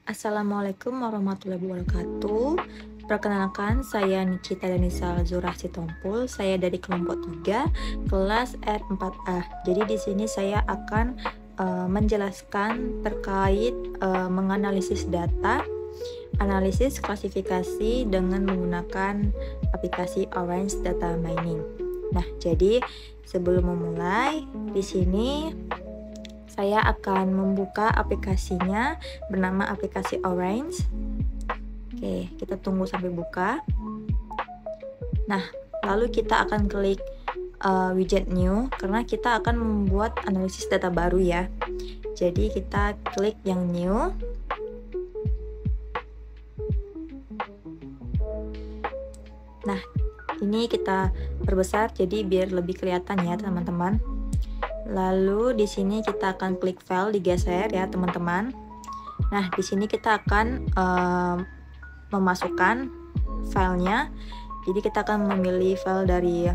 Assalamualaikum warahmatullahi wabarakatuh. Perkenalkan, saya Nikita Danisa Zurah Sitompul. Saya dari kelompok 3, kelas R4A. Jadi di sini saya akan menjelaskan terkait menganalisis data, analisis klasifikasi dengan menggunakan aplikasi Orange Data Mining. Nah, jadi sebelum memulai, di sini saya akan membuka aplikasinya bernama aplikasi Orange. Oke, kita tunggu sampai buka. Nah, lalu kita akan klik widget new karena kita akan membuat analisis data baru ya. Jadi kita klik yang new. Nah, ini kita perbesar jadi biar lebih kelihatan ya teman-teman. Lalu di sini kita akan klik file, digeser ya teman-teman. Nah, di sini kita akan memasukkan filenya. Jadi kita akan memilih file dari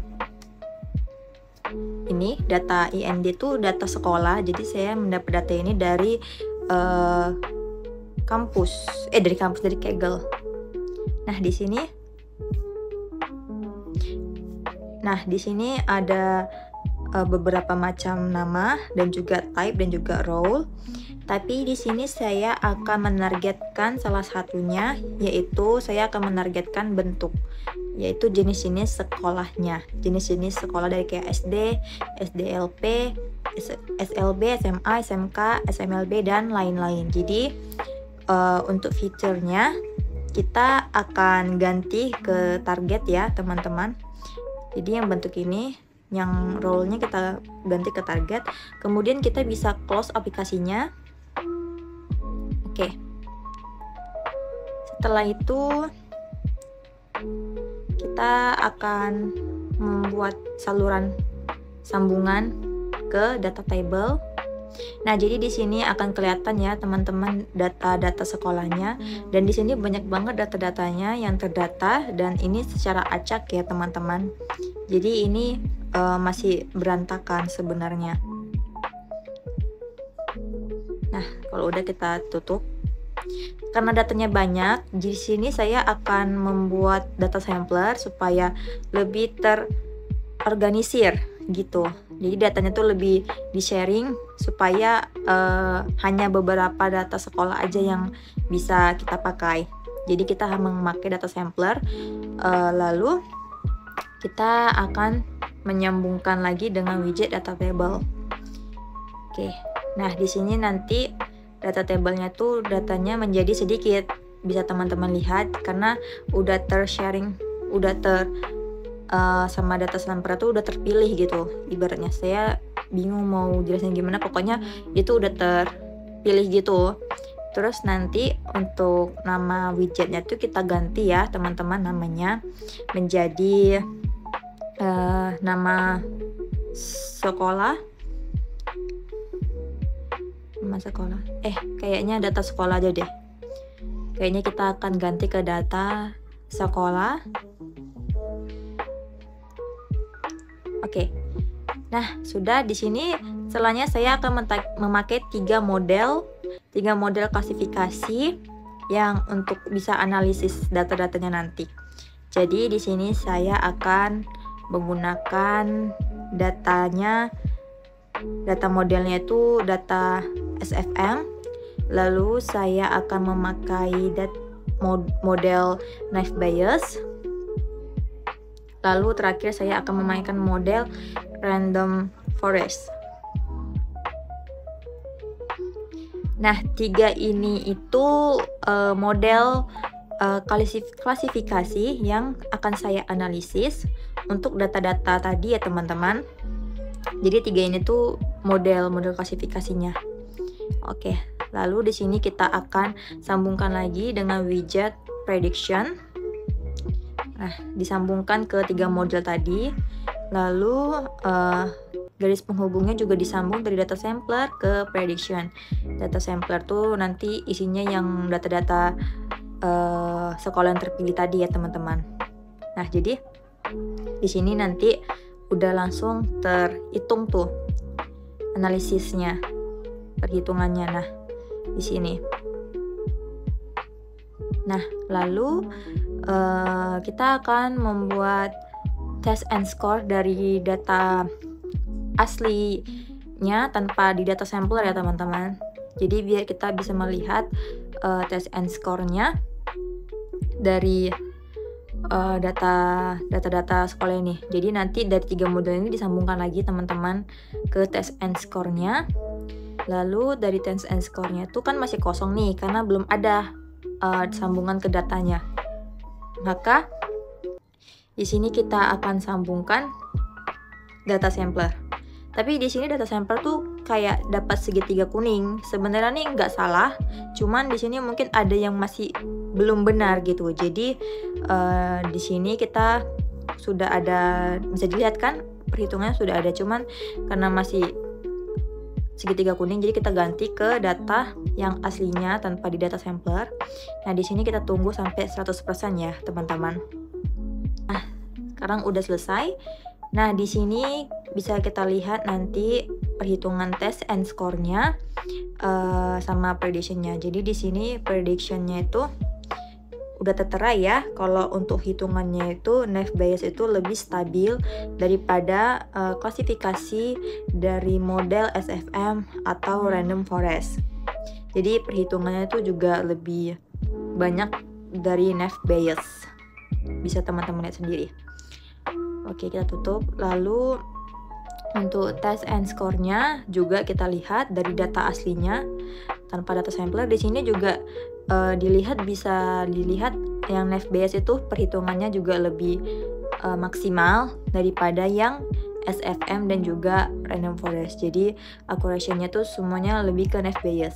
ini, data IND itu data sekolah. Jadi saya mendapat data ini dari dari Kaggle. Nah, di sini ada beberapa macam nama dan juga type dan juga role. Tapi di sini saya akan menargetkan salah satunya, yaitu saya akan menargetkan bentuk, yaitu jenis-jenis sekolahnya. Jenis-jenis sekolah dari kayak SD, SDLP, SLB, SMA, SMK, SMLB dan lain-lain. Jadi untuk fiturnya kita akan ganti ke target ya teman-teman. Jadi yang bentuk ini, yang role-nya kita ganti ke target. Kemudian kita bisa close aplikasinya. Oke. Setelah itu kita akan membuat saluran sambungan ke data table. Nah, jadi di sini akan kelihatan ya teman-teman data-data sekolahnya, dan di sini banyak banget data-datanya yang terdata, dan ini secara acak ya teman-teman. Jadi ini masih berantakan sebenarnya. Nah, kalau udah kita tutup. Karena datanya banyak, di sini saya akan membuat data sampler supaya lebih terorganisir gitu. Jadi datanya tuh lebih di-sharing supaya hanya beberapa data sekolah aja yang bisa kita pakai. Jadi kita memakai data sampler, lalu kita akan menyambungkan lagi dengan widget data table. Oke, nah di sini nanti data tablenya tuh datanya menjadi sedikit, bisa teman-teman lihat karena udah ter-sharing, udah sama data sampler tuh udah terpilih gitu. Ibaratnya saya bingung mau jelasin gimana, pokoknya itu udah terpilih gitu. Terus nanti untuk nama widgetnya tuh kita ganti ya teman-teman, namanya menjadi nama sekolah. Kayaknya data sekolah aja deh. Kayaknya kita akan ganti ke data sekolah. Oke. Nah, sudah di sini setelahnya saya akan memakai 3 model klasifikasi yang untuk bisa analisis data-datanya nanti. Jadi di sini saya akan menggunakan data modelnya itu data SFM. Lalu saya akan memakai model Naive Bayes. Lalu terakhir saya akan memainkan model Random Forest. Nah, 3 ini itu model klasifikasi yang akan saya analisis untuk data-data tadi ya teman-teman. Jadi 3 ini tuh model klasifikasinya. Oke, lalu di sini kita akan sambungkan lagi dengan widget prediction. Nah, disambungkan ke 3 model tadi. Lalu garis penghubungnya juga disambung dari data sampler ke prediction. Data sampler tuh nanti isinya yang data-data sekolah yang terpilih tadi ya teman-teman. Nah, jadi di sini nanti udah langsung terhitung tuh analisisnya, perhitungannya. Nah, di sini Nah, lalu kita akan membuat test and score dari data aslinya tanpa di data sampler ya teman-teman. Jadi biar kita bisa melihat test and score-nya dari data sekolah ini. Jadi nanti dari 3 model ini disambungkan lagi teman-teman ke test and score-nya. Lalu dari test and score-nya itu kan masih kosong nih karena belum ada sambungan ke datanya. Maka di sini kita akan sambungkan data sampler. Tapi di sini data sampler tuh kayak dapat segitiga kuning. Sebenarnya nih nggak salah, cuman di sini mungkin ada yang masih belum benar gitu. Jadi di sini kita sudah ada, bisa dilihat kan perhitungannya sudah ada, cuman karena masih segitiga kuning jadi kita ganti ke data yang aslinya tanpa di data sampler. Nah, di sini kita tunggu sampai 100% ya, teman-teman. Nah, sekarang udah selesai. Nah, di sini bisa kita lihat nanti perhitungan test and score-nya sama prediction-nya. Jadi di sini prediction-nya itu udah tertera ya, kalau untuk hitungannya itu Naive Bayes itu lebih stabil daripada klasifikasi dari model SFM atau Random Forest. Jadi perhitungannya itu juga lebih banyak dari Naive Bayes. Bisa teman-teman lihat sendiri. Oke, kita tutup. Lalu untuk test and score-nya juga kita lihat dari data aslinya tanpa data sampler. Di sini juga bisa dilihat yang Naive Bayes itu perhitungannya juga lebih maksimal daripada yang SFM dan juga Random Forest. Jadi accuracy-nya tuh semuanya lebih ke Naive Bayes.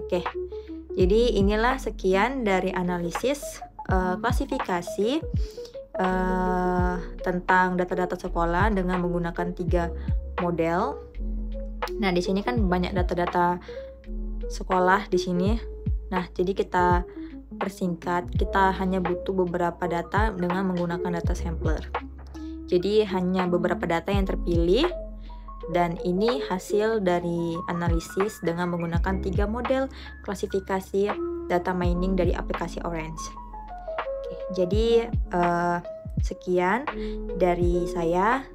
Oke, jadi inilah sekian dari analisis klasifikasi tentang data-data sekolah dengan menggunakan 3 model. Nah, di sini kan banyak data-data sekolah di sini. Nah, jadi kita persingkat, kita hanya butuh beberapa data dengan menggunakan data sampler. Jadi hanya beberapa data yang terpilih, dan ini hasil dari analisis dengan menggunakan 3 model klasifikasi data mining dari aplikasi Orange. Oke, jadi sekian dari saya.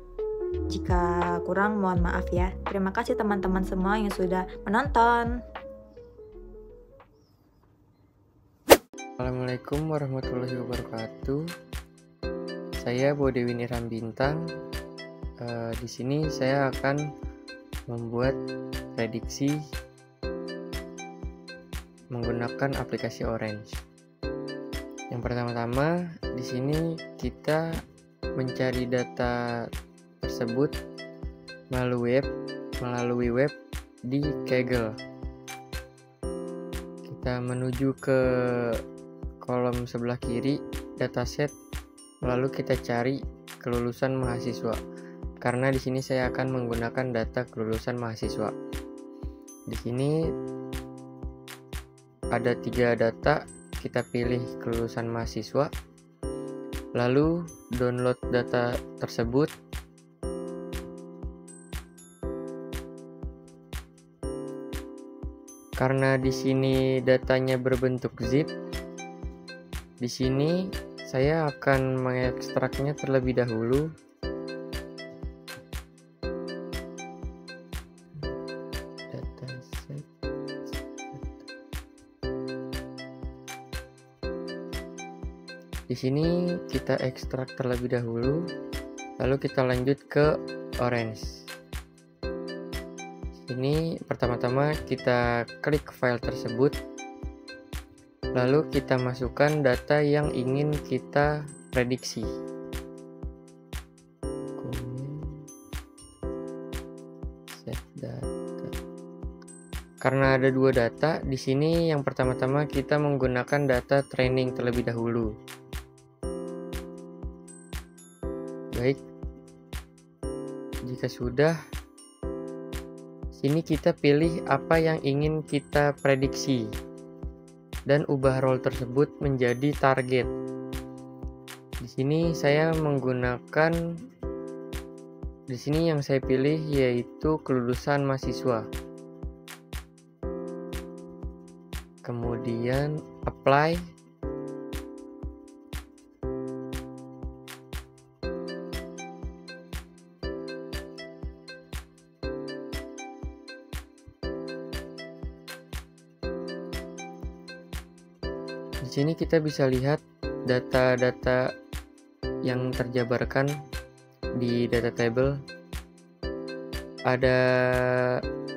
Jika kurang mohon maaf ya. Terima kasih teman-teman semua yang sudah menonton. Assalamualaikum warahmatullahi wabarakatuh. Saya Bodewi Niram Bintang. Di sini saya akan membuat prediksi menggunakan aplikasi Orange. Yang pertama-tama, di sini kita mencari data tersebut melalui web di Kaggle. Kita menuju ke kolom sebelah kiri dataset, lalu kita cari kelulusan mahasiswa. Karena di sini saya akan menggunakan data kelulusan mahasiswa. Di sini ada 3 data, kita pilih kelulusan mahasiswa, lalu download data tersebut. Karena di sini datanya berbentuk zip, di sini saya akan mengekstraknya terlebih dahulu. Di sini kita ekstrak terlebih dahulu, lalu kita lanjut ke Orange. Ini pertama-tama kita klik file tersebut, lalu kita masukkan data yang ingin kita prediksi. Set data. Karena ada 2 data di sini, yang pertama-tama kita menggunakan data training terlebih dahulu. Baik, jika sudah, sini kita pilih apa yang ingin kita prediksi dan ubah role tersebut menjadi target. Di sini saya menggunakan, di sini yang saya pilih yaitu kelulusan mahasiswa. Kemudian apply, Di sini kita bisa lihat data-data yang terjabarkan di data table. Ada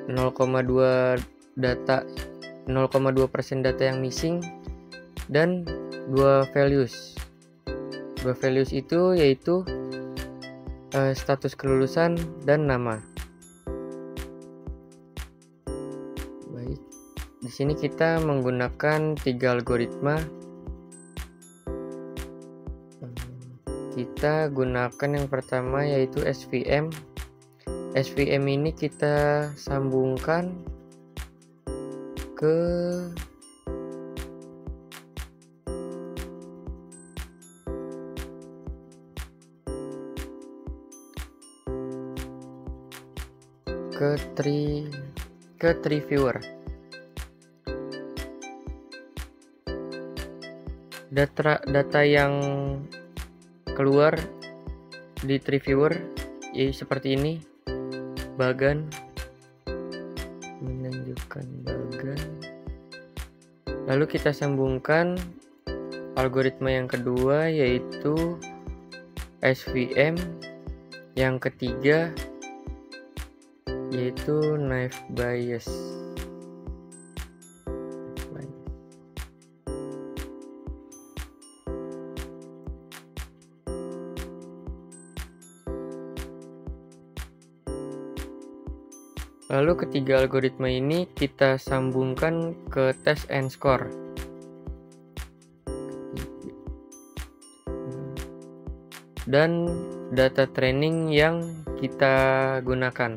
0,2 data 0,2% data yang missing dan dua values. Dua values itu yaitu status kelulusan dan nama. Baik. Di sini kita menggunakan 3 algoritma. Kita gunakan yang pertama yaitu SVM. SVM ini kita sambungkan ke tree viewer. Data yang keluar di tree viewer ya seperti ini. Bagan menunjukkan bagan. Lalu kita sambungkan algoritma yang kedua yaitu SVM. Yang ketiga yaitu naive Bayes. Lalu ketiga algoritma ini kita sambungkan ke test and score. Dan data training yang kita gunakan.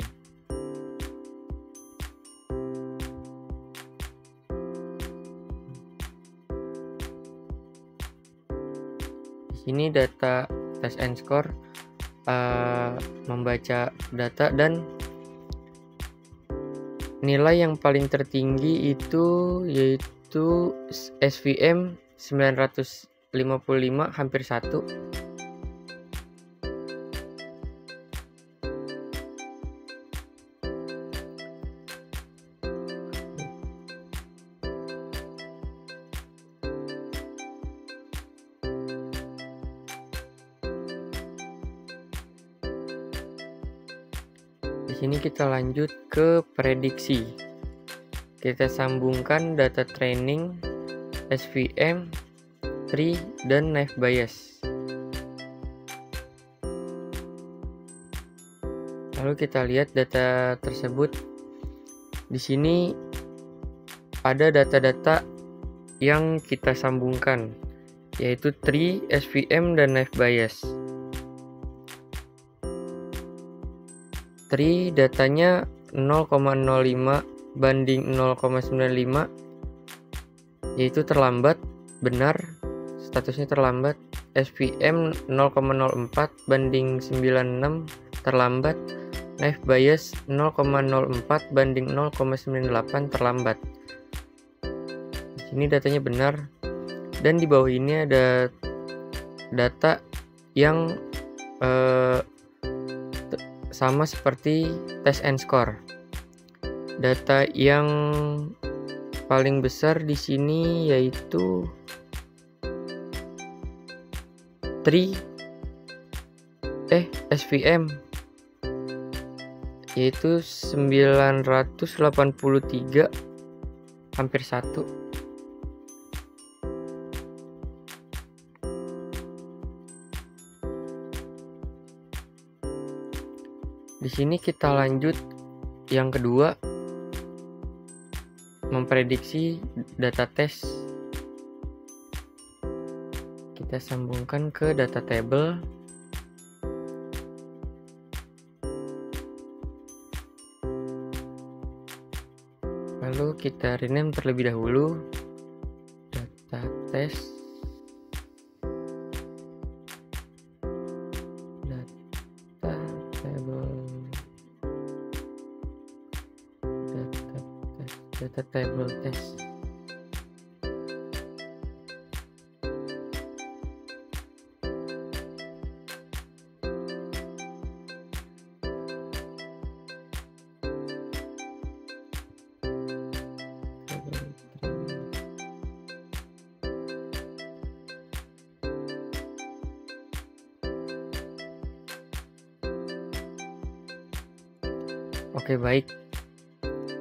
Di sini data test and score membaca data dan nilai yang paling tertinggi itu yaitu SVM 955 hampir 1. Di sini kita lanjut ke prediksi. Kita sambungkan data training, SVM, tree, dan naive Bayes. Lalu kita lihat data tersebut. Di sini ada data-data yang kita sambungkan, yaitu tree, SVM, dan naive Bayes. Tree datanya 0,05 banding 0,95, yaitu terlambat, benar, statusnya terlambat. SVM 0,04 banding 96, terlambat. Naive Bayes 0,04 banding 0,98, terlambat. Di sini datanya benar, dan di bawah ini ada data yang sama seperti test and score. Data yang paling besar di sini yaitu SVM yaitu 983 hampir 1. Di sini kita lanjut yang kedua, memprediksi data tes. Kita sambungkan ke data table. Lalu kita rename terlebih dahulu data tes. Data table test. Oke, baik.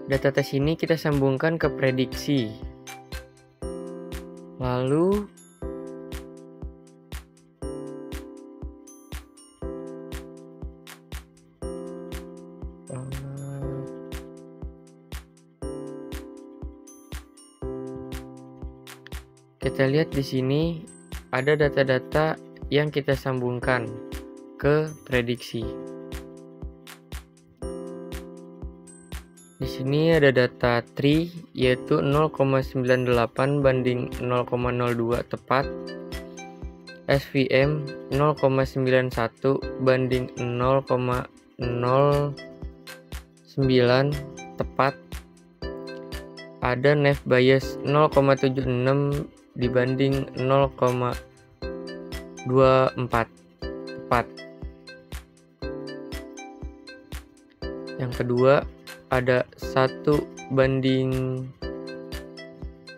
Data tes ini kita sambungkan ke prediksi. Lalu kita lihat di sini ada data-data yang kita sambungkan ke prediksi. Di sini ada data tree yaitu 0,98 banding 0,02 tepat. SVM 0,91 banding 0,09 tepat. Ada nav bias 0,76 dibanding 0,24 tepat. Yang kedua ada 1 banding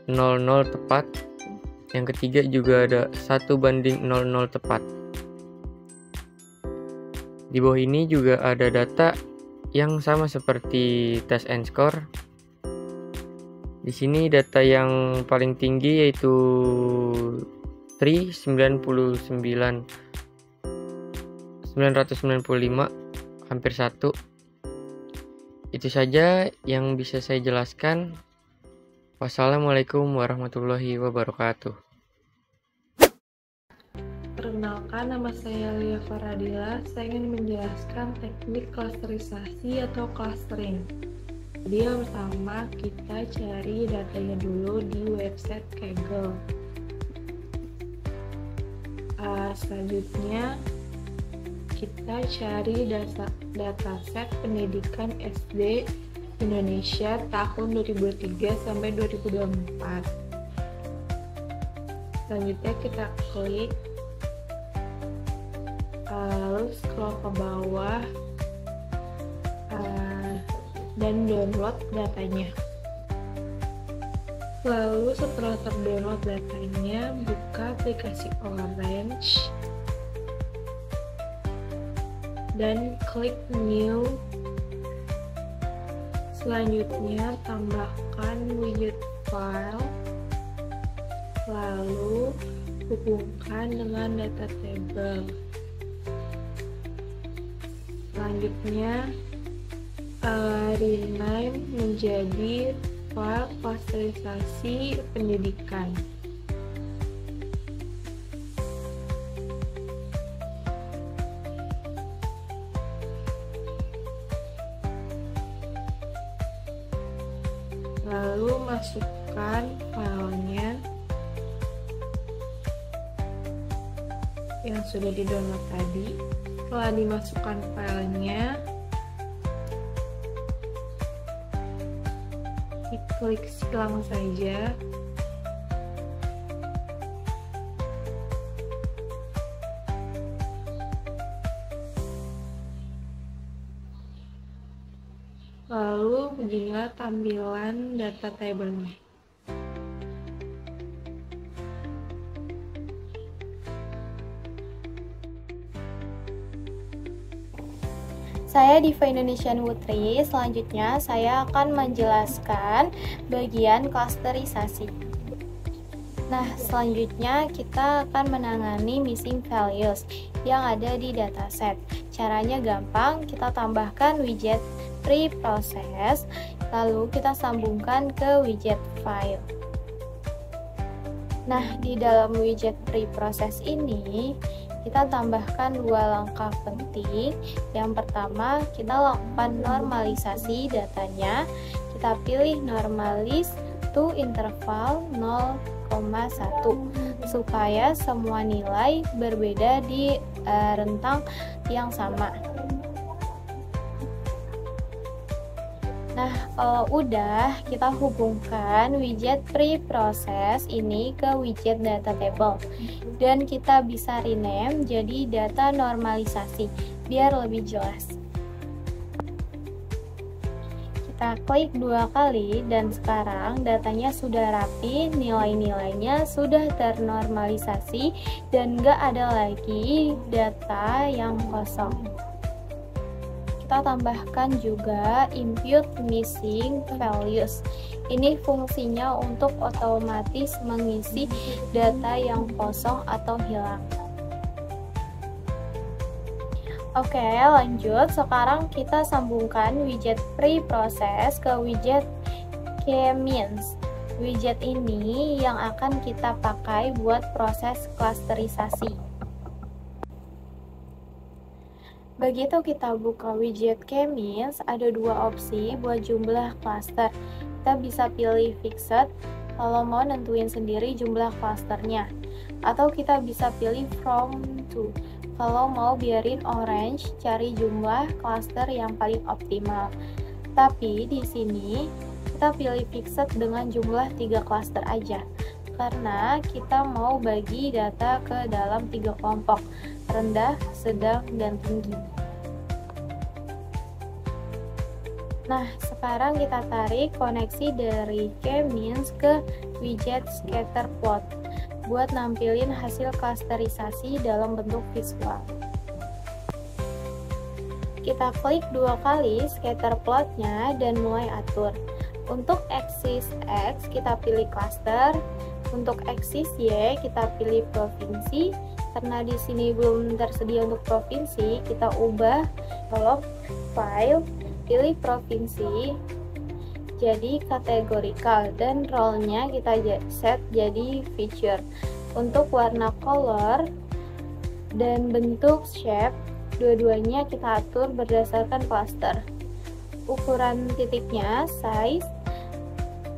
00 tepat. Yang ketiga juga ada 1 banding 00 tepat. Di bawah ini juga ada data yang sama seperti test and score. Di sini data yang paling tinggi yaitu 995, hampir 1. Itu saja yang bisa saya jelaskan. Wassalamualaikum warahmatullahi wabarakatuh. Perkenalkan, nama saya Lia Faradila. Saya ingin menjelaskan teknik klasterisasi atau clustering. Jadi yang pertama kita cari datanya dulu di website Kaggle. Selanjutnya kita cari dataset pendidikan SD Indonesia tahun 2003 sampai 2024. Selanjutnya kita klik, lalu scroll ke bawah dan download datanya. Lalu setelah terdownload datanya, buka aplikasi Orange dan klik new. Selanjutnya tambahkan widget file, lalu hubungkan dengan data table. Selanjutnya rename menjadi file klasterisasi pendidikan. Lalu masukkan filenya yang sudah di-download tadi. Setelah dimasukkan filenya, diklik silang saja. Lalu beginilah tampilan data table-nya. Saya Diva Indonesian Putri. Selanjutnya saya akan menjelaskan bagian klasterisasi. Nah, selanjutnya kita akan menangani missing values yang ada di dataset. Caranya gampang, kita tambahkan widget preprocess, lalu kita sambungkan ke widget file. Nah, di dalam widget preprocess ini kita tambahkan 2 langkah penting. Yang pertama, kita lakukan normalisasi datanya. Kita pilih normalis to interval 0,1 supaya semua nilai berbeda di rentang yang sama. Nah, kalau udah, kita hubungkan widget preprocess ini ke widget data table dan kita bisa rename jadi data normalisasi biar lebih jelas. Kita klik 2 kali dan sekarang datanya sudah rapi, nilai-nilainya sudah ternormalisasi dan nggak ada lagi data yang kosong. kita tambahkan juga impute missing values. Ini fungsinya untuk otomatis mengisi data yang kosong atau hilang. Oke, lanjut. Sekarang kita sambungkan widget pre-process ke widget k-means. Widget ini yang akan kita pakai buat proses klasterisasi. Begitu kita buka widget k-means, ada dua opsi buat jumlah cluster. Kita bisa pilih fixed kalau mau nentuin sendiri jumlah clusternya, atau kita bisa pilih from to kalau mau biarin orange cari jumlah cluster yang paling optimal. Tapi di sini kita pilih fixed dengan jumlah 3 cluster aja, karena kita mau bagi data ke dalam 3 kelompok, rendah, sedang, dan tinggi. Nah, sekarang kita tarik koneksi dari k-means ke widget scatterplot buat nampilin hasil klasterisasi dalam bentuk visual. Kita klik 2 kali scatterplotnya dan mulai atur. Untuk aksis X kita pilih cluster, untuk aksis Y kita pilih provinsi. Karena di sini belum tersedia untuk provinsi, kita ubah kolom file, pilih provinsi jadi kategorikal, dan role-nya kita set jadi feature. Untuk warna color dan bentuk shape, dua-duanya kita atur berdasarkan cluster. Ukuran titiknya, size,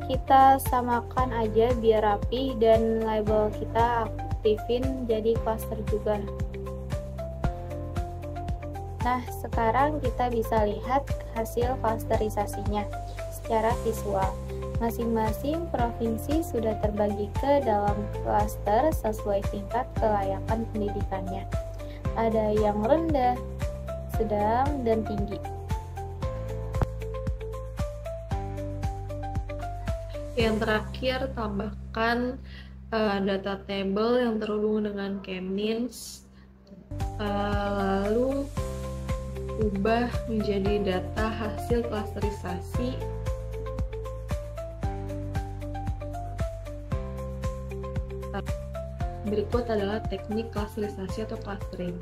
kita samakan aja biar rapi, dan label kita aktifin jadi cluster juga. Nah, sekarang kita bisa lihat hasil klasterisasinya secara visual. Masing-masing provinsi sudah terbagi ke dalam klaster sesuai tingkat kelayakan pendidikannya. Ada yang rendah, sedang, dan tinggi. Yang terakhir, tambahkan data table yang terhubung dengan k-means, lalu ubah menjadi data hasil klasterisasi. Berikut adalah teknik klasterisasi atau clustering.